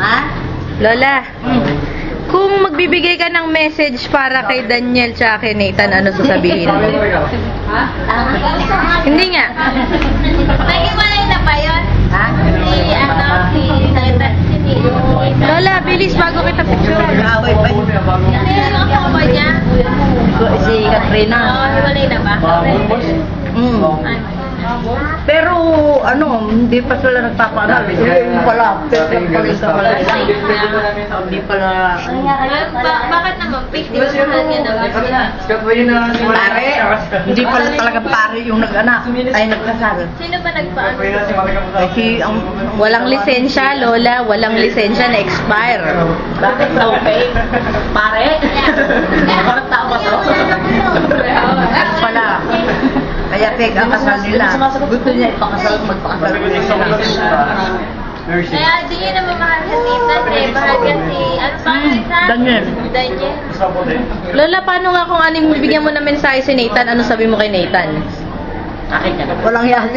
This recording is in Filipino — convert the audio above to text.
Ha? Lola, kung magbibigay ka ng message para kay Daniel tsaka kay Nathan, ano sasabihin mo? Ha? Hindi nga. Nag-iwalay na ba yun? Ha? Si Lola, bilis bago kita picture. Nag-away pa yun. Ano yung asawa niya? Si Katrina. Oo, hiwalay na ba? Mm. Pero ano, hindi pa sila nagpapaaral. Yung pala, hindi pala. Bakit naman? Fake, di ba mahal niya naman? Pare, hindi pala talaga pare yung nag-anak, ay nagkasal. Sino ba nagpaano? Kasi ang Walang lisensya, Lola. Walang lisensya na expire. bakit daw fake? Pare? Bakit tama to? Ano pala? Kaya fake ang kasal nila. Gusto niya ipakasal, magpakasal sila. Kaya di niya naman mahal si Nathan eh. Mahal ka si... Ano pa ang isa? Daniel. Daniel. Lola, paano nga kung anong bibigyan mo ng mensahe si Nathan, ano sabi mo kay Nathan? Walang yan.